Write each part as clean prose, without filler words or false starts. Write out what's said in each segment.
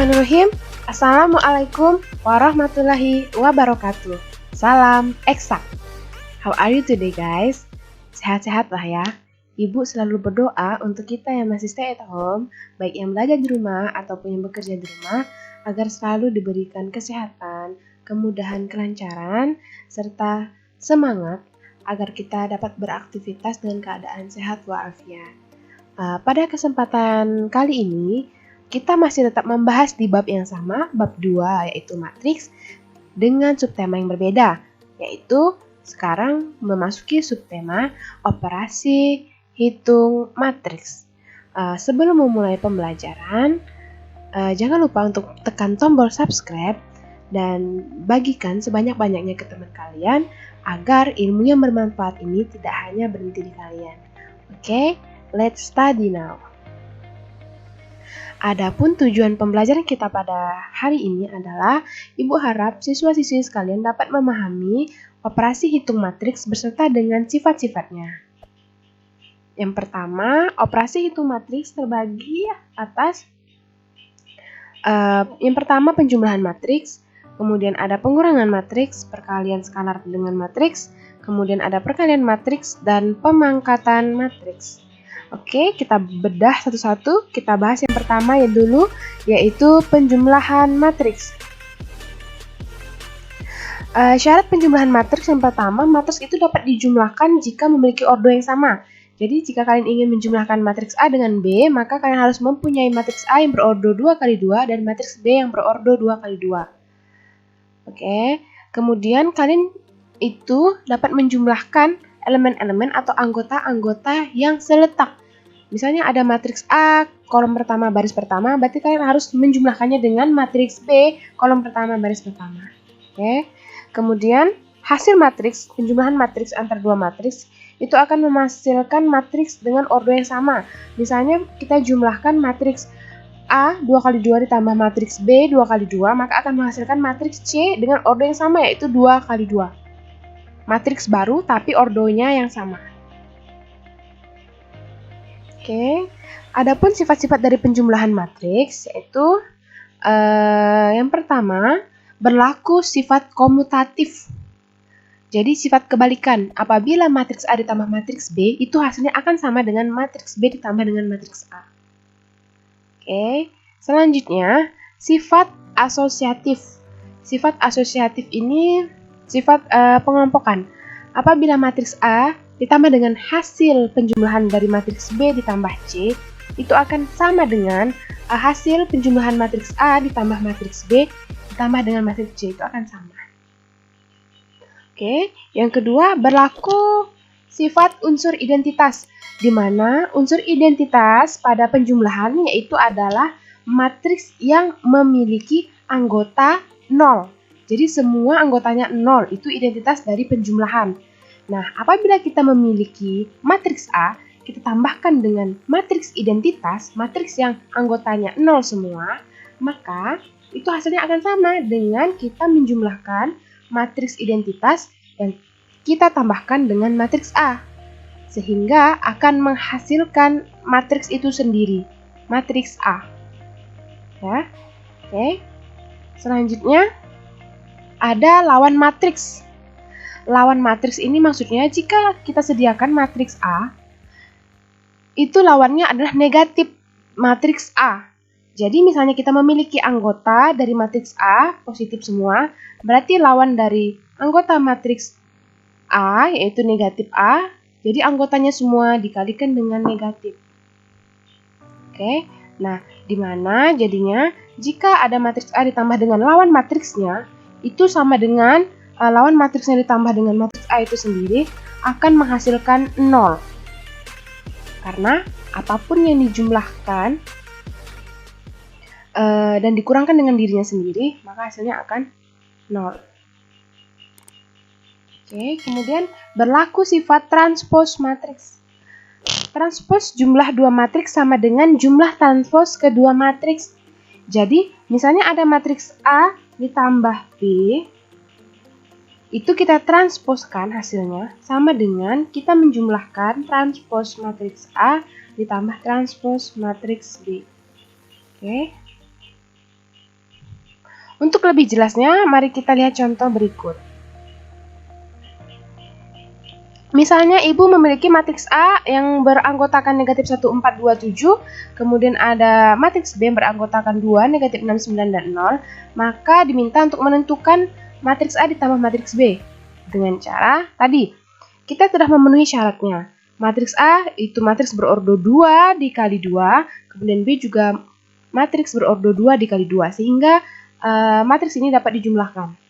Bismillahirrahmanirrahim. Assalamualaikum warahmatullahi wabarakatuh. Salam eksak. How are you today guys? Sehat-sehat lah ya. Ibu selalu berdoa untuk kita yang masih stay at home, baik yang belajar di rumah ataupun yang bekerja di rumah, agar selalu diberikan kesehatan, kemudahan, kelancaran, serta semangat agar kita dapat beraktivitas dengan keadaan sehat walafiat. Pada kesempatan kali ini, kita masih tetap membahas di bab yang sama, bab 2 yaitu matriks, dengan subtema yang berbeda, yaitu sekarang memasuki subtema operasi hitung matriks. Sebelum memulai pembelajaran, jangan lupa untuk tekan tombol subscribe dan bagikan sebanyak-banyaknya ke teman kalian agar ilmu yang bermanfaat ini tidak hanya berhenti di kalian. Oke, let's study now. Adapun tujuan pembelajaran kita pada hari ini adalah Ibu harap siswa-siswi sekalian dapat memahami operasi hitung matriks beserta dengan sifat-sifatnya. Yang pertama, operasi hitung matriks terbagi atas yang pertama penjumlahan matriks, kemudian ada pengurangan matriks, perkalian skalar dengan matriks, kemudian ada perkalian matriks dan pemangkatan matriks. Oke, kita bedah satu-satu. Kita bahas yang pertama yaitu penjumlahan matriks. Syarat penjumlahan matriks yang pertama, matriks itu dapat dijumlahkan jika memiliki ordo yang sama. Jadi jika kalian ingin menjumlahkan matriks A dengan B, maka kalian harus mempunyai matriks A yang berordo 2 kali 2 dan matriks B yang berordo 2 kali 2. Oke, kemudian kalian itu dapat menjumlahkan elemen-elemen atau anggota-anggota yang seletak. Misalnya ada matriks A, kolom pertama, baris pertama, berarti kalian harus menjumlahkannya dengan matriks B, kolom pertama, baris pertama. Oke. Kemudian hasil matriks, penjumlahan matriks antar dua matriks, itu akan menghasilkan matriks dengan ordo yang sama. Misalnya kita jumlahkan matriks A 2 kali 2 ditambah matriks B 2 kali 2, maka akan menghasilkan matriks C dengan ordo yang sama, yaitu 2 kali 2. Matriks baru tapi ordonya yang sama. Oke, adapun sifat-sifat dari penjumlahan matriks yaitu yang pertama, berlaku sifat komutatif. Jadi sifat kebalikan, apabila matriks A ditambah matriks B, itu hasilnya akan sama dengan matriks B ditambah dengan matriks A. Oke, selanjutnya sifat asosiatif. Sifat asosiatif ini sifat pengelompokan. Apabila matriks A ditambah dengan hasil penjumlahan dari matriks B ditambah C, itu akan sama dengan hasil penjumlahan matriks A ditambah matriks B ditambah dengan matriks C, itu akan sama. Oke, yang kedua berlaku sifat unsur identitas, di mana unsur identitas pada penjumlahan yaitu adalah matriks yang memiliki anggota 0. Jadi semua anggotanya 0, itu identitas dari penjumlahan. Nah, apabila kita memiliki matriks A, kita tambahkan dengan matriks identitas, matriks yang anggotanya 0 semua, maka itu hasilnya akan sama dengan kita menjumlahkan matriks identitas yang kita tambahkan dengan matriks A. Sehingga akan menghasilkan matriks itu sendiri, matriks A. Ya. Oke. Selanjutnya ada lawan matriks. Lawan matriks ini maksudnya jika kita sediakan matriks A, itu lawannya adalah negatif matriks A. Jadi misalnya kita memiliki anggota dari matriks A, positif semua, berarti lawan dari anggota matriks A, yaitu negatif A, jadi anggotanya semua dikalikan dengan negatif. Oke, nah di mana jadinya jika ada matriks A ditambah dengan lawan matriksnya, itu sama dengan lawan matriksnya ditambah dengan matriks A itu sendiri akan menghasilkan 0. Karena apapun yang dijumlahkan dan dikurangkan dengan dirinya sendiri, maka hasilnya akan 0. Oke, kemudian berlaku sifat transpose matriks. Transpose jumlah dua matriks sama dengan jumlah transpose kedua matriks. Jadi, misalnya ada matriks A ditambah B, itu kita transposkan hasilnya sama dengan kita menjumlahkan transpose matriks A ditambah transpose matriks B. Oke. Untuk lebih jelasnya, mari kita lihat contoh berikut. Misalnya ibu memiliki matriks A yang beranggotakan negatif 1, 4, 2, 7, kemudian ada matriks B yang beranggotakan 2, negatif 6, 9, dan 0, maka diminta untuk menentukan matriks A ditambah matriks B. Dengan cara tadi, kita sudah memenuhi syaratnya. Matriks A itu matriks berordo 2 dikali 2, kemudian B juga matriks berordo 2 dikali 2, sehingga matriks ini dapat dijumlahkan.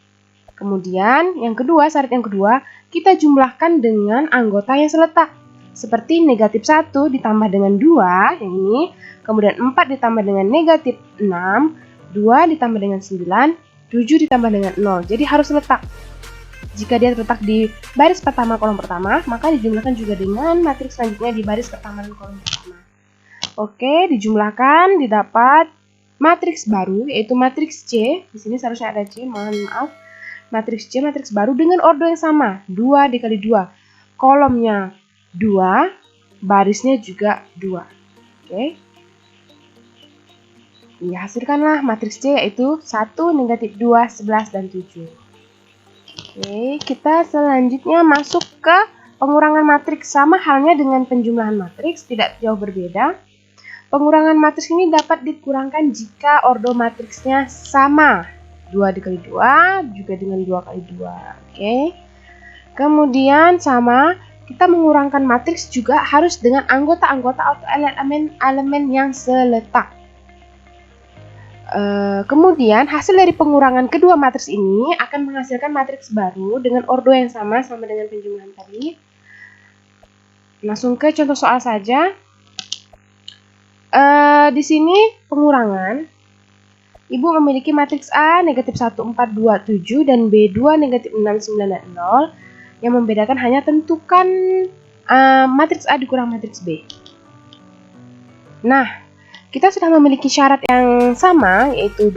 Kemudian yang kedua, syarat yang kedua, kita jumlahkan dengan anggota yang seletak. Seperti negatif 1 ditambah dengan 2, yang ini. Kemudian 4 ditambah dengan negatif 6, 2 ditambah dengan 9, 7 ditambah dengan 0. Jadi harus seletak. Jika dia terletak di baris pertama kolom pertama, maka dijumlahkan juga dengan matriks selanjutnya di baris pertama dan kolom pertama. Oke, dijumlahkan, didapat matriks baru, yaitu matriks C. Di sini seharusnya ada C, mohon maaf. Matriks C, matriks baru dengan ordo yang sama, 2 dikali 2. Kolomnya 2, barisnya juga 2. Oke. Dihasilkanlah matriks C yaitu 1, negatif 2, 11, dan 7. Oke, kita selanjutnya masuk ke pengurangan matriks. Sama halnya dengan penjumlahan matriks, tidak jauh berbeda. Pengurangan matriks ini dapat dikurangkan jika ordo matriksnya sama. 2 dikali 2 juga dengan 2 kali 2. Oke. Kemudian sama, kita mengurangkan matriks juga harus dengan anggota-anggota atau elemen yang seletak. Kemudian hasil dari pengurangan kedua matriks ini akan menghasilkan matriks baru dengan ordo yang sama dengan penjumlahan tadi. Langsung ke contoh soal saja. Di sini pengurangan. Ibu memiliki matriks A negatif 1, 4, 2, 7 dan B2 negatif 6, 9, dan 0. Yang membedakan hanya tentukan matriks A dikurang matriks B. Nah, kita sudah memiliki syarat yang sama, yaitu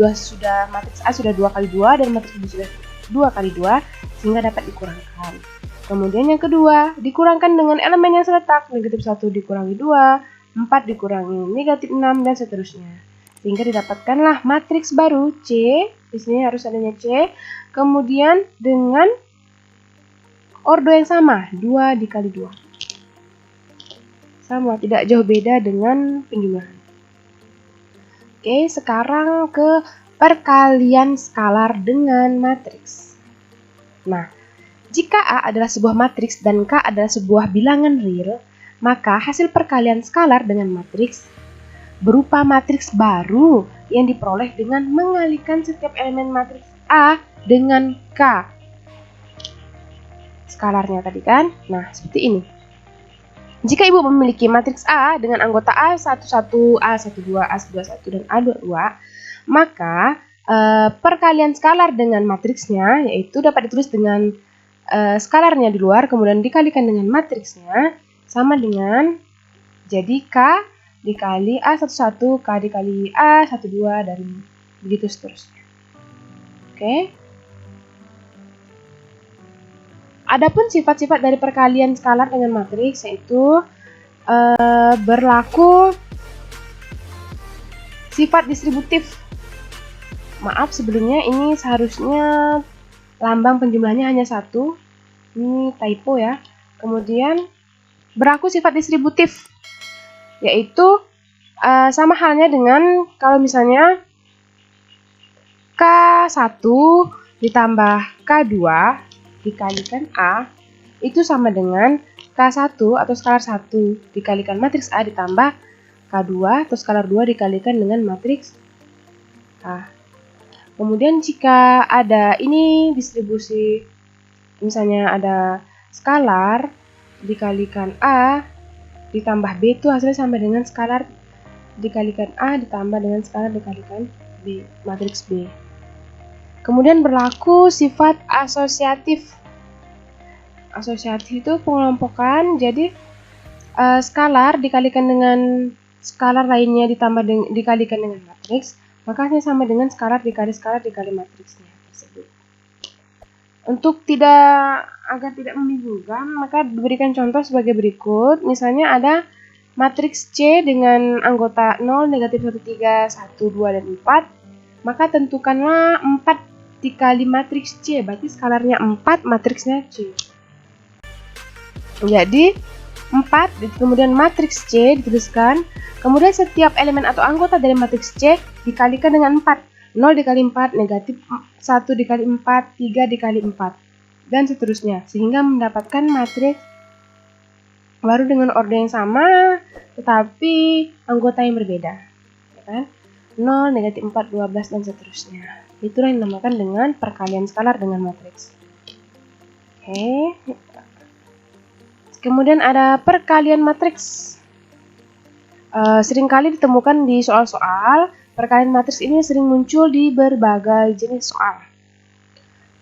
matriks A sudah 2 kali 2 dan matriks B sudah 2 kali 2, sehingga dapat dikurangkan. Kemudian yang kedua, dikurangkan dengan elemen yang seletak, negatif 1 dikurangi 2, 4 dikurangi negatif 6, dan seterusnya. Sehingga didapatkanlah matriks baru C, di sini harus adanya C, kemudian dengan ordo yang sama, 2 dikali 2. Sama, tidak jauh beda dengan penjumlahan. Oke, sekarang ke perkalian skalar dengan matriks. Nah, jika A adalah sebuah matriks dan K adalah sebuah bilangan real, maka hasil perkalian skalar dengan matriks berupa matriks baru yang diperoleh dengan mengalikan setiap elemen matriks A dengan K. Skalarnya tadi kan? Nah, seperti ini. Jika ibu memiliki matriks A dengan anggota A11, A12, A21, dan A22, maka perkalian skalar dengan matriksnya yaitu dapat ditulis dengan skalarnya di luar, kemudian dikalikan dengan matriksnya, sama dengan jadi K dikali A11, K dikali A12, dan begitu seterusnya. Oke. Adapun sifat-sifat dari perkalian skalar dengan matriks yaitu berlaku sifat distributif. Maaf sebelumnya ini seharusnya lambang penjumlahnya hanya 1. Ini typo ya. Kemudian berlaku sifat distributif yaitu sama halnya dengan kalau misalnya K1 ditambah K2 dikalikan A itu sama dengan K1 atau skalar 1 dikalikan matriks A ditambah K2 atau skalar 2 dikalikan dengan matriks A. Kemudian jika ada ini distribusi, misalnya ada skalar dikalikan A ditambah B itu hasilnya sama dengan skalar dikalikan A ditambah dengan skalar dikalikan B, matriks B. Kemudian berlaku sifat asosiatif. Asosiatif itu pengelompokan, jadi skalar dikalikan dengan skalar lainnya dikalikan dengan matriks, maka hasilnya sama dengan skalar dikali matriksnya tersebut. Untuk agar tidak membingungkan, maka diberikan contoh sebagai berikut. Misalnya ada matriks C dengan anggota 0, negatif 1, 3, 1, 2, dan 4. maka tentukanlah 4 dikali matriks C, berarti skalarnya 4, matriksnya C. Jadi 4, kemudian matriks C dituliskan, kemudian setiap elemen atau anggota dari matriks C dikalikan dengan 4. 0 dikali 4 negatif 1 dikali 4, 3 dikali 4, dan seterusnya, sehingga mendapatkan matriks baru dengan order yang sama, tetapi anggota yang berbeda, ya kan? 0, negatif 4, 12, dan seterusnya. Itulah yang dinamakan dengan perkalian skalar dengan matriks. Oke. Kemudian ada perkalian matriks. Seringkali ditemukan di soal-soal. Perkalian matriks ini sering muncul di berbagai jenis soal.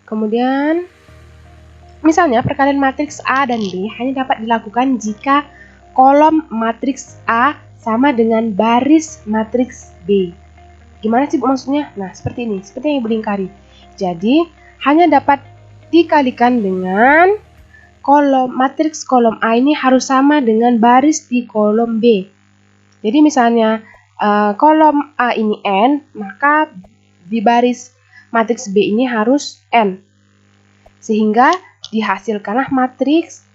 Kemudian, misalnya perkalian matriks A dan B hanya dapat dilakukan jika kolom matriks A sama dengan baris matriks B. Gimana sih Bu maksudnya? Nah, seperti ini, seperti yang Ibu lingkari. Jadi, hanya dapat dikalikan dengan matriks kolom A ini harus sama dengan baris di kolom B. Jadi misalnya kolom A ini N, maka di baris matriks B ini harus N. Sehingga dihasilkanlah matriks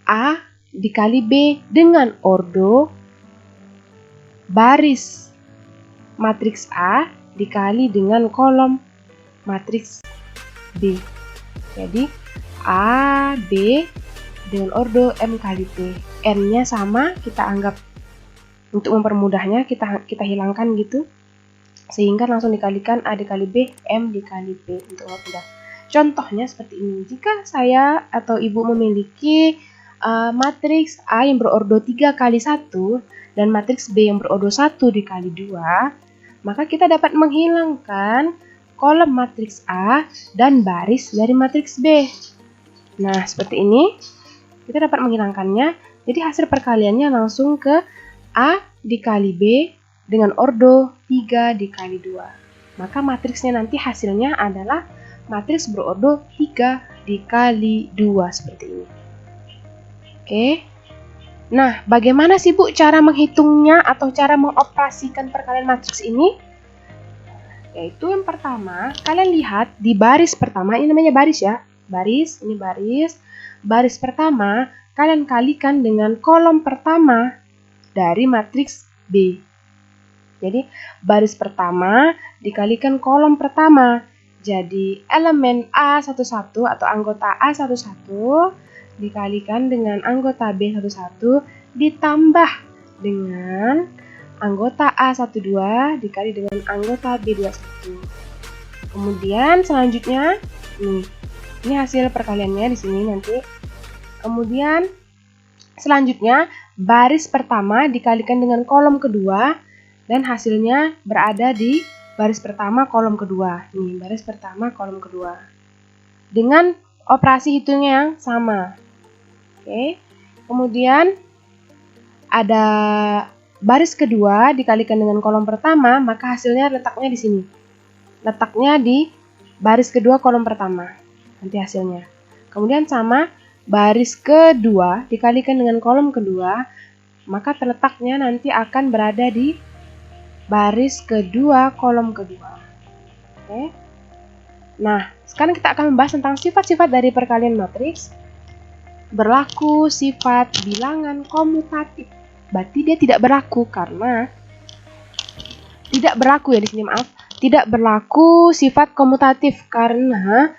A dikali B dengan ordo baris matriks A dikali dengan kolom matriks B. Jadi A, B dengan ordo M kali P. N-nya sama, kita anggap untuk mempermudahnya kita hilangkan gitu. Sehingga langsung dikalikan A dikali B, M dikali P untuk mempermudah. Contohnya seperti ini. Jika saya atau Ibu memiliki matriks A yang berordo 3 kali 1 dan matriks B yang berordo 1 dikali 2, maka kita dapat menghilangkan kolom matriks A dan baris dari matriks B. Nah, seperti ini. Kita dapat menghilangkannya. Jadi hasil perkaliannya langsung ke A dikali B dengan ordo 3 dikali 2. Maka matriksnya nanti hasilnya adalah matriks berordo 3 dikali 2 seperti ini. Oke. Nah, bagaimana sih Bu cara menghitungnya atau cara mengoperasikan perkalian matriks ini? Yaitu yang pertama, kalian lihat di baris pertama, ini namanya baris ya. Baris, ini baris. Baris pertama, kalian kalikan dengan kolom pertama dari matriks B. Jadi, baris pertama dikalikan kolom pertama. Jadi, elemen A11 atau anggota A11 dikalikan dengan anggota B11 ditambah dengan anggota A12 dikali dengan anggota B21. Kemudian selanjutnya, ini hasil perkaliannya di sini nanti. Kemudian selanjutnya baris pertama dikalikan dengan kolom kedua dan hasilnya berada di baris pertama kolom kedua. Nih, baris pertama kolom kedua. Dengan operasi hitungnya yang sama. Oke. Kemudian ada baris kedua dikalikan dengan kolom pertama, maka hasilnya letaknya di sini. Letaknya di baris kedua kolom pertama. Nanti hasilnya. Kemudian sama baris kedua dikalikan dengan kolom kedua, maka terletaknya nanti akan berada di baris kedua kolom kedua. Oke. Nah, sekarang kita akan membahas tentang sifat-sifat dari perkalian matriks. Berlaku sifat bilangan komutatif. Berarti dia tidak berlaku karena tidak berlaku ya di sini, maaf. Tidak berlaku sifat komutatif karena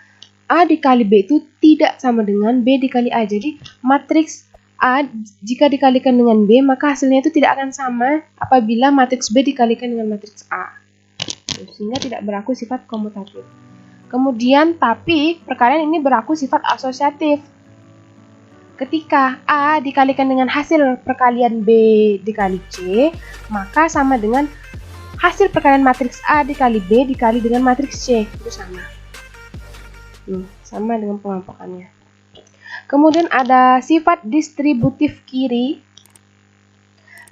A dikali B itu tidak sama dengan B dikali A. Jadi matriks A jika dikalikan dengan B maka hasilnya itu tidak akan sama apabila matriks B dikalikan dengan matriks A. Sehingga tidak berlaku sifat komutatif. Kemudian tapi perkalian ini berlaku sifat asosiatif. Ketika A dikalikan dengan hasil perkalian B dikali C, maka sama dengan hasil perkalian matriks A dikali B dikali dengan matriks C. Itu sama. Sama dengan pengelompokannya. Kemudian ada sifat distributif kiri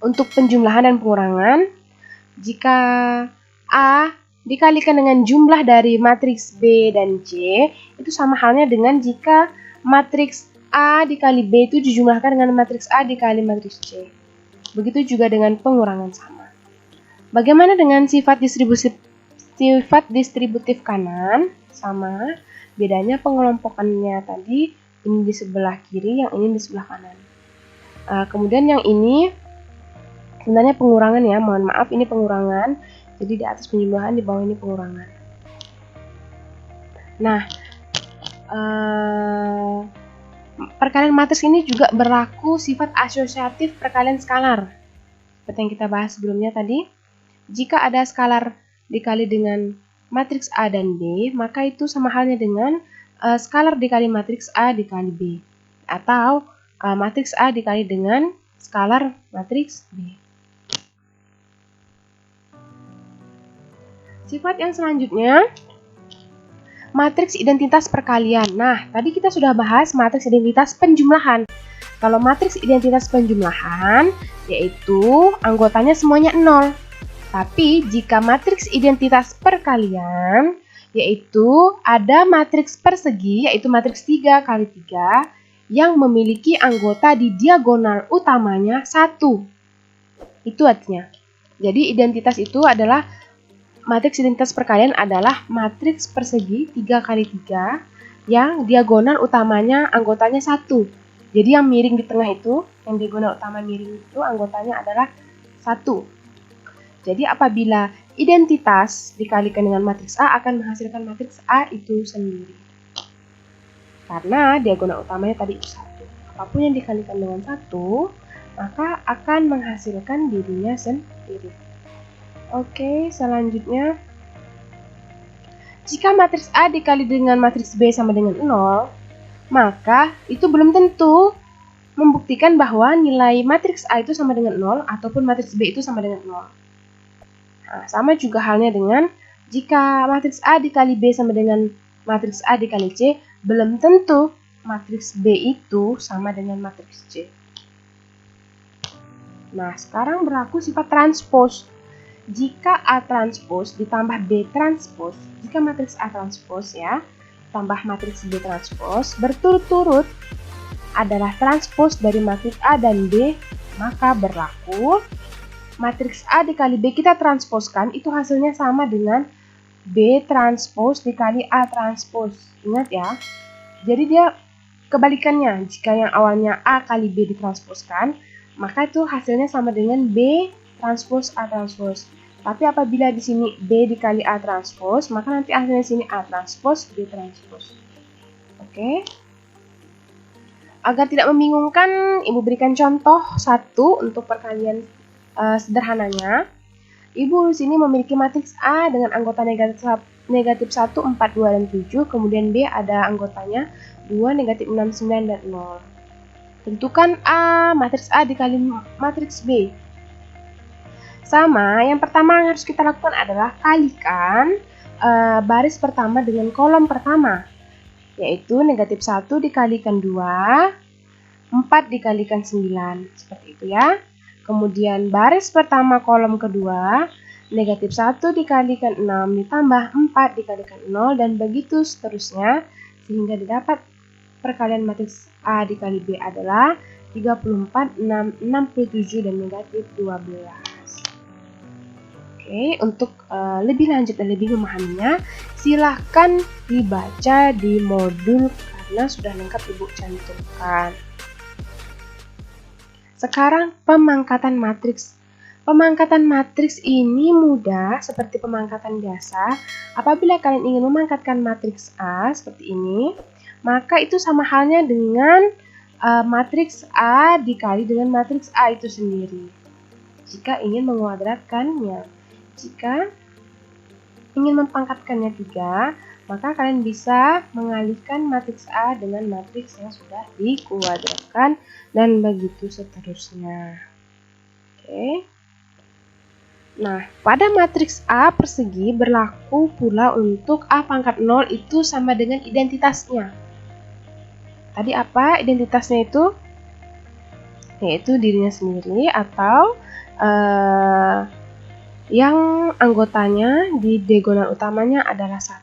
untuk penjumlahan dan pengurangan. Jika A dikalikan dengan jumlah dari matriks B dan C, itu sama halnya dengan jika matriks A dikali B itu dijumlahkan dengan matriks A dikali matriks C. Begitu juga dengan pengurangan sama. Bagaimana dengan sifat sifat distributif kanan sama, bedanya pengelompokannya tadi ini di sebelah kiri, yang ini di sebelah kanan. Kemudian yang ini sebenarnya pengurangan ya, mohon maaf ini pengurangan. Jadi di atas penjumlahan, di bawah ini pengurangan. Nah, perkalian matriks ini juga berlaku sifat asosiatif perkalian skalar. Seperti yang kita bahas sebelumnya tadi, jika ada skalar dikali dengan matriks A dan B, maka itu sama halnya dengan skalar dikali matriks A dikali B, atau matriks A dikali dengan skalar matriks B. Sifat yang selanjutnya, matriks identitas perkalian. Nah, tadi kita sudah bahas matriks identitas penjumlahan. Kalau matriks identitas penjumlahan, yaitu anggotanya semuanya 0. Tapi jika matriks identitas perkalian, yaitu ada matriks persegi, yaitu matriks 3 kali 3, yang memiliki anggota di diagonal utamanya 1. Itu artinya. Jadi identitas itu adalah, matriks identitas perkalian adalah matriks persegi 3 kali 3, yang diagonal utamanya anggotanya 1. Jadi yang miring di tengah itu, yang diagonal utama miring itu anggotanya adalah 1. Jadi apabila identitas dikalikan dengan matriks A akan menghasilkan matriks A itu sendiri. Karena diagonal utamanya tadi itu 1. Apapun yang dikalikan dengan 1, maka akan menghasilkan dirinya sendiri. Oke, selanjutnya. Jika matriks A dikali dengan matriks B sama dengan 0, maka itu belum tentu membuktikan bahwa nilai matriks A itu sama dengan 0 ataupun matriks B itu sama dengan 0. Nah, sama juga halnya dengan jika matriks A dikali B sama dengan matriks A dikali C, belum tentu matriks B itu sama dengan matriks C. Nah, sekarang berlaku sifat transpose. Jika A transpose ditambah B transpose, jika matriks A transpose ya, tambah matriks B transpose, berturut-turut adalah transpose dari matriks A dan B, maka berlaku matriks A dikali B kita transposkan, itu hasilnya sama dengan B transpose dikali A transpose. Ingat ya. Jadi dia kebalikannya. Jika yang awalnya A kali B ditransposkan, maka itu hasilnya sama dengan B transpose A transpose. Tapi apabila di sini B dikali A transpose, maka nanti hasilnya sini A transpose B transpose. Oke. Agar tidak membingungkan, Ibu berikan contoh 1 untuk perkalian sederhananya. Ibu di sini memiliki matriks A dengan anggota negatif 1, 4, 2, dan 7. Kemudian B ada anggotanya 2, negatif 6, 9, dan 0. Tentukan A, matriks A dikali matriks B. Sama, yang pertama yang harus kita lakukan adalah kalikan baris pertama dengan kolom pertama, yaitu negatif 1 dikalikan 2, 4 dikalikan 9, seperti itu ya. Kemudian baris pertama kolom kedua, negatif 1 dikalikan 6 ditambah 4 dikalikan 0, dan begitu seterusnya, sehingga didapat perkalian matriks A dikali B adalah 34, 6, 67, dan negatif 12. Oke, untuk lebih lanjut dan lebih memahaminya, silahkan dibaca di modul karena sudah lengkap Ibu cantumkan. Sekarang pemangkatan matriks. Pemangkatan matriks ini mudah seperti pemangkatan biasa. Apabila kalian ingin memangkatkan matriks A seperti ini, maka itu sama halnya dengan matriks A dikali dengan matriks A itu sendiri. Jika ingin menguadratkannya, jika ingin mempangkatkannya 3, maka kalian bisa mengalihkan matriks A dengan matriks yang sudah dikuadratkan, dan begitu seterusnya. Oke. Nah, pada matriks A persegi berlaku pula untuk A pangkat 0 itu sama dengan identitasnya. Tadi apa identitasnya itu? Yaitu dirinya sendiri atau yang anggotanya di diagonal utamanya adalah 1.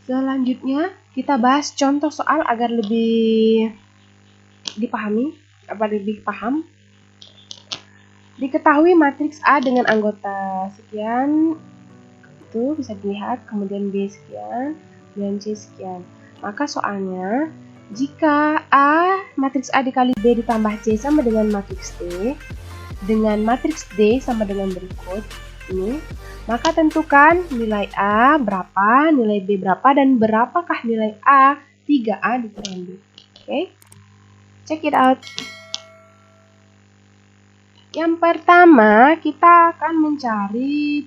Selanjutnya kita bahas contoh soal agar lebih dipahami, lebih paham. Diketahui matriks A dengan anggota sekian, itu bisa dilihat, kemudian B sekian, dan C sekian. Maka soalnya, jika matriks A dikali B ditambah C sama dengan matriks D, dengan matriks D sama dengan berikut ini, maka tentukan nilai A berapa, nilai B berapa, dan berapakah nilai A 3A dikurangi B. Oke, check it out. Yang pertama, kita akan mencari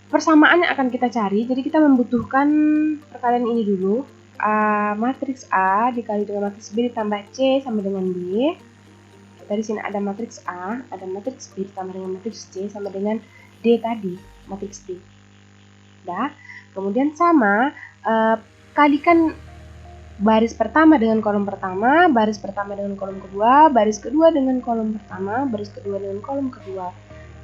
persamaan yang akan kita cari. Jadi kita membutuhkan perkalian ini dulu. Matriks A dikali dengan matriks B ditambah C sama dengan B. Dari sini ada matriks A, ada matriks B ditambah dengan matriks C sama dengan D tadi, matriks D. Dah. Kemudian sama, kalikan baris pertama dengan kolom pertama, baris pertama dengan kolom kedua, baris kedua dengan kolom pertama, baris kedua dengan kolom kedua,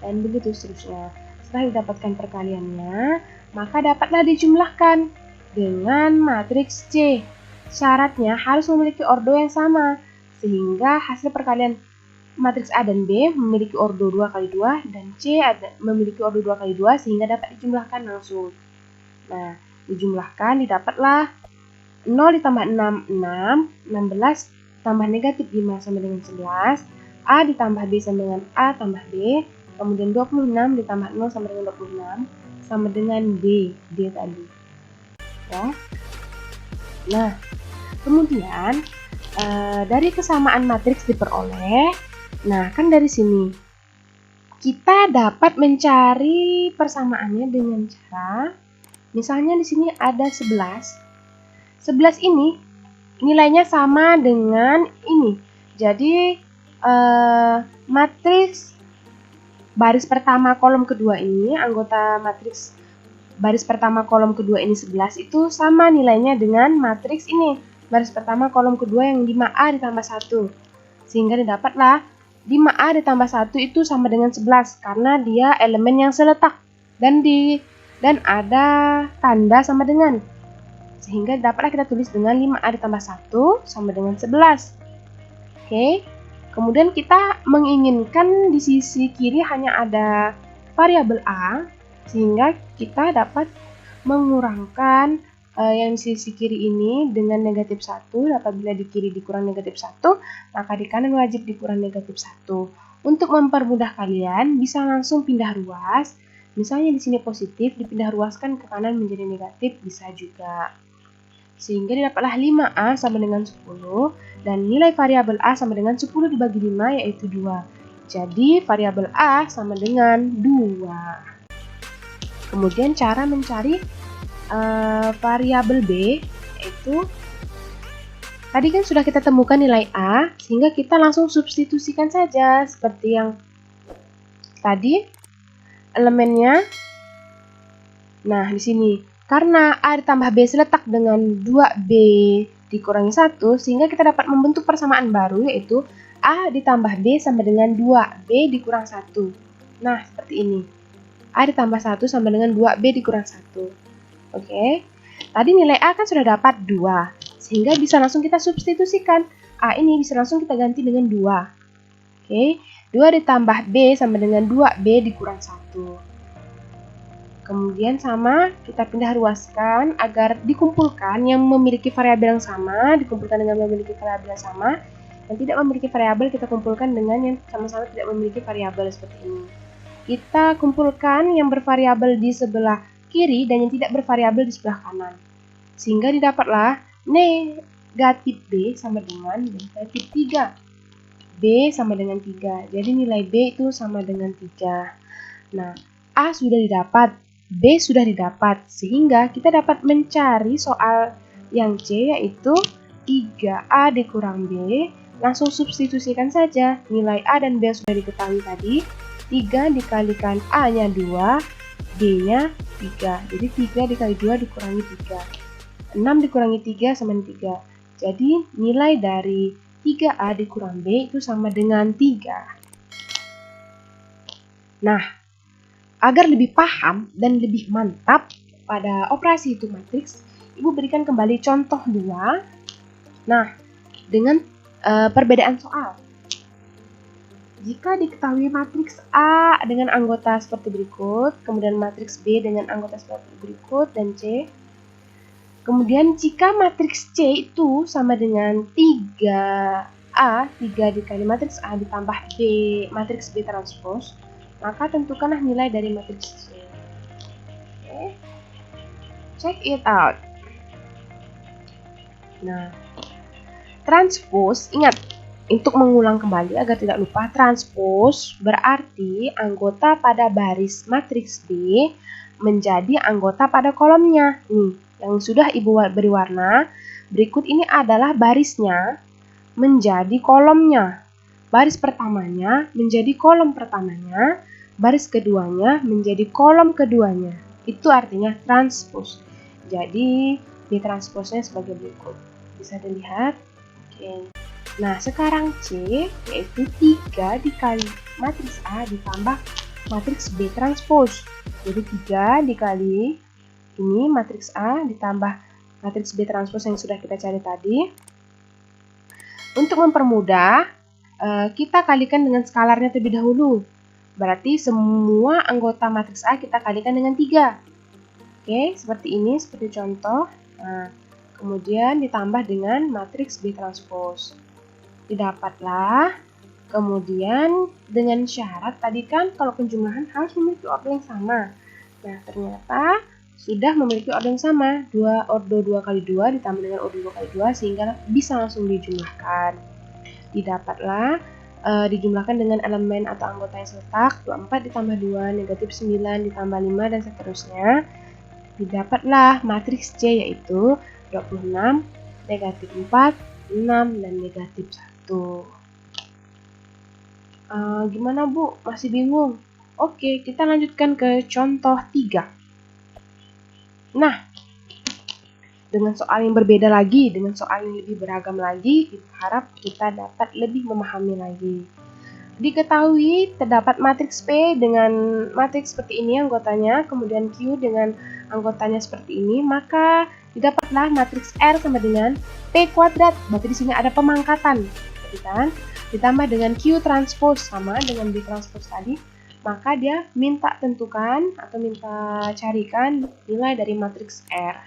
dan begitu seterusnya. Setelah didapatkan perkaliannya, maka dapatlah dijumlahkan dengan matriks C. Syaratnya harus memiliki ordo yang sama, sehingga hasil perkalian matriks A dan B memiliki ordo 2 kali 2, dan C memiliki ordo 2 kali 2, sehingga dapat dijumlahkan langsung. Nah, dijumlahkan, didapatlah 0 ditambah 6, 6, 16 tambah negatif 5 sama dengan 11, A ditambah B sama dengan A tambah B, kemudian 26 ditambah 0 sama dengan 26, sama dengan B, D tadi. Ya. Nah, kemudian dari kesamaan matriks diperoleh, nah kan dari sini kita dapat mencari persamaannya dengan cara, misalnya di sini ada 11. 11 ini nilainya sama dengan ini. Jadi matriks baris pertama kolom kedua ini, anggota matriks baris pertama kolom kedua ini 11 itu sama nilainya dengan matriks ini, baris pertama kolom kedua yang 5A ditambah 1. Sehingga didapatlah 5A ditambah 1 itu sama dengan 11 karena dia elemen yang seletak dan ada tanda sama dengan. Sehingga dapatlah kita tulis dengan 5A ditambah 1 sama dengan 11. Oke. Kemudian kita menginginkan di sisi kiri hanya ada variabel A, sehingga kita dapat mengurangkan yang di sisi kiri ini dengan negatif 1. Apabila di kiri dikurang negatif 1, maka di kanan wajib dikurang negatif 1. Untuk mempermudah kalian, bisa langsung pindah ruas. Misalnya di sini positif, dipindah ruaskan ke kanan menjadi negatif, bisa juga. Sehingga didapatlah 5A sama dengan 10, dan nilai variabel A sama dengan 10 dibagi 5, yaitu 2. Jadi variabel A sama dengan 2. Kemudian cara mencari variabel B, yaitu tadi kan sudah kita temukan nilai A, sehingga kita langsung substitusikan saja seperti yang tadi elemennya. Nah, di sini karena A ditambah B seletak dengan 2B dikurangi 1, sehingga kita dapat membentuk persamaan baru, yaitu A ditambah B sama dengan 2B dikurang 1. Nah, seperti ini. A ditambah 1 sama dengan 2B dikurang 1. Oke. Tadi nilai A kan sudah dapat 2, sehingga bisa langsung kita substitusikan. A ini bisa langsung kita ganti dengan 2. Oke. 2 ditambah B sama dengan 2B dikurang 1. Kemudian sama, kita pindah ruaskan agar dikumpulkan yang memiliki variabel yang sama, dikumpulkan dengan memiliki variabel yang sama. Yang tidak memiliki variabel kita kumpulkan dengan yang sama-sama tidak memiliki variabel seperti ini. Kita kumpulkan yang bervariabel di sebelah kiri dan yang tidak bervariabel di sebelah kanan. Sehingga didapatlah negatif B sama dengan negatif 3. B sama dengan 3. Jadi nilai B itu sama dengan 3. Nah, A sudah didapat, B sudah didapat, sehingga kita dapat mencari soal yang C, yaitu 3A dikurang B. Langsung substitusikan saja nilai A dan B yang sudah diketahui tadi. 3 dikalikan A-nya 2, B-nya 3. Jadi 3 dikali 2 dikurangi 3. 6 dikurangi 3 sama dengan 3. Jadi nilai dari 3A dikurang B itu sama dengan 3. Nah, agar lebih paham dan lebih mantap pada operasi hitung matriks, Ibu berikan kembali contoh 2. Nah, dengan perbedaan soal. Jika diketahui matriks A dengan anggota seperti berikut, kemudian matriks B dengan anggota seperti berikut, dan C. Kemudian jika matriks C itu sama dengan 3A, 3 dikali matriks A ditambah B, matriks B transpose, maka tentukanlah nilai dari matriks C. Oke. Check it out. Nah, transpose, ingat, untuk mengulang kembali agar tidak lupa, transpose berarti anggota pada baris matriks B menjadi anggota pada kolomnya. Nih, yang sudah Ibu beri warna, berikut ini adalah barisnya menjadi kolomnya. Baris pertamanya menjadi kolom pertamanya, baris keduanya menjadi kolom keduanya. Itu artinya transpose. Jadi, ditranspose-nya sebagai berikut. Bisa dilihat? Oke. Nah, sekarang C, yaitu 3 dikali matriks A ditambah matriks B transpose. Jadi 3 dikali ini matriks A ditambah matriks B transpose yang sudah kita cari tadi. Untuk mempermudah, kita kalikan dengan skalarnya terlebih dahulu. Berarti semua anggota matriks A kita kalikan dengan 3. Oke, seperti ini, seperti contoh. Nah, kemudian ditambah dengan matriks B transpose. Didapatlah. Kemudian dengan syarat tadi kan kalau penjumlahan harus memiliki ordo yang sama. Nah, ternyata sudah memiliki ordo yang sama. Ordo 2 kali 2 ditambah dengan ordo 2 kali 2 sehingga bisa langsung dijumlahkan. Didapatlah dijumlahkan dengan elemen atau anggota yang seletak 24 ditambah 2, negatif 9 ditambah 5 dan seterusnya. Didapatlah matriks C yaitu 26, negatif 4, 6, dan negatif 1. Gimana Bu? Masih bingung? Oke, kita lanjutkan ke contoh 3. Nah, dengan soal yang berbeda lagi, dengan soal yang lebih beragam lagi, harap kita dapat lebih memahami lagi. Diketahui terdapat matriks P dengan matriks seperti ini anggotanya, kemudian Q dengan anggotanya seperti ini, maka didapatlah matriks R sama dengan P kuadrat. Berarti di sini ada pemangkatan, kan? Ditambah dengan Q transpose sama dengan B transpose tadi, maka dia minta tentukan atau minta carikan nilai dari matriks R.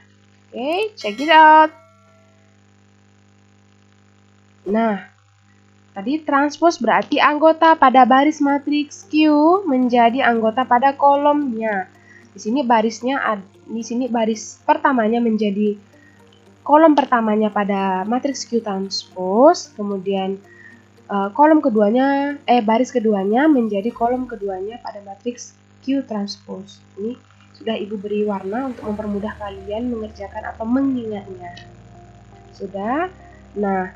Oke, check it out. Nah, tadi transpose berarti anggota pada baris matriks Q menjadi anggota pada kolomnya. Di sini baris pertamanya menjadi kolom pertamanya pada matriks Q transpose, kemudian baris keduanya menjadi kolom keduanya pada matriks Q transpose. Ini sudah Ibu beri warna untuk mempermudah kalian mengerjakan atau mengingatnya. Sudah? Nah,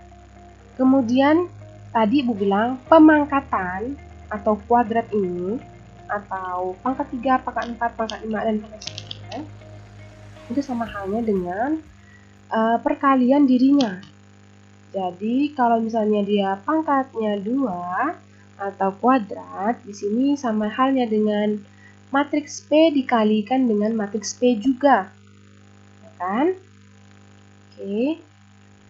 kemudian tadi Ibu bilang pemangkatan atau kuadrat ini, atau pangkat 3, pangkat 4, pangkat 5, dan pangkat 9, itu sama halnya dengan perkalian dirinya. Jadi kalau misalnya dia pangkatnya 2 atau kuadrat, di sini sama halnya dengan matriks P dikalikan dengan matriks P juga. Ya kan? Oke.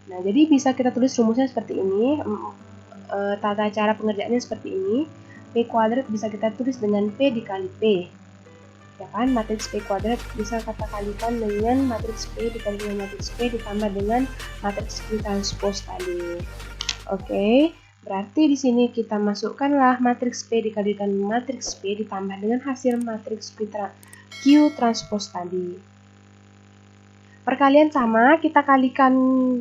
Nah, jadi bisa kita tulis rumusnya seperti ini. Tata cara pengerjaannya seperti ini. P kuadrat bisa kita tulis dengan P dikali P. Ya kan, matriks P kuadrat bisa kita kalikan dengan matriks P dikali dengan matriks P ditambah dengan matriks Q transpose tadi. Oke, berarti di sini kita masukkanlah matriks P dikalikan matriks P ditambah dengan hasil matriks Q transpose tadi. Perkalian sama, kita kalikan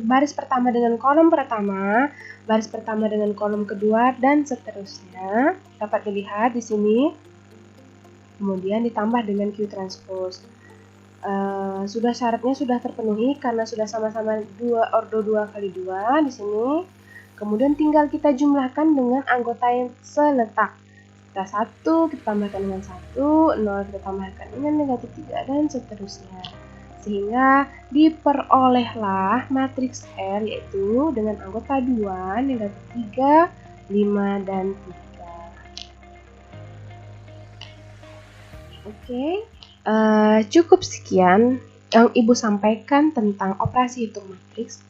baris pertama dengan kolom pertama, baris pertama dengan kolom kedua, dan seterusnya. Dapat dilihat di sini. Kemudian ditambah dengan Q transpose. Sudah syaratnya sudah terpenuhi karena sudah sama-sama ordo 2 kali 2 di sini. Kemudian tinggal kita jumlahkan dengan anggota yang seletak. Kita 1 kita tambahkan dengan 1, 0 kita tambahkan dengan negatif 3, dan seterusnya. Sehingga diperolehlah matriks R yaitu dengan anggota 2, negatif 3, 5, dan 3. Oke, cukup sekian yang Ibu sampaikan tentang operasi hitung matriks.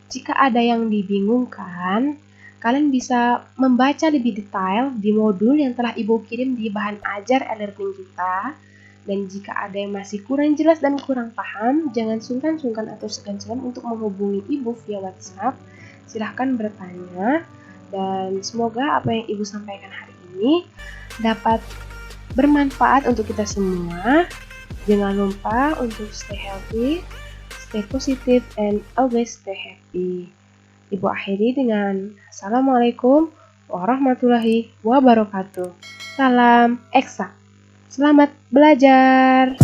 Jika ada yang dibingungkan, kalian bisa membaca lebih detail di modul yang telah Ibu kirim di bahan ajar e-learning kita. Dan jika ada yang masih kurang jelas dan kurang paham, jangan sungkan-sungkan atau segan-segan untuk menghubungi Ibu via WhatsApp. Silahkan bertanya, dan semoga apa yang Ibu sampaikan hari ini dapat bermanfaat untuk kita semua. Jangan lupa untuk stay healthy, stay positive, and always stay happy. Ibu akhiri dengan Assalamualaikum warahmatullahi wabarakatuh. Salam eksak. Selamat belajar.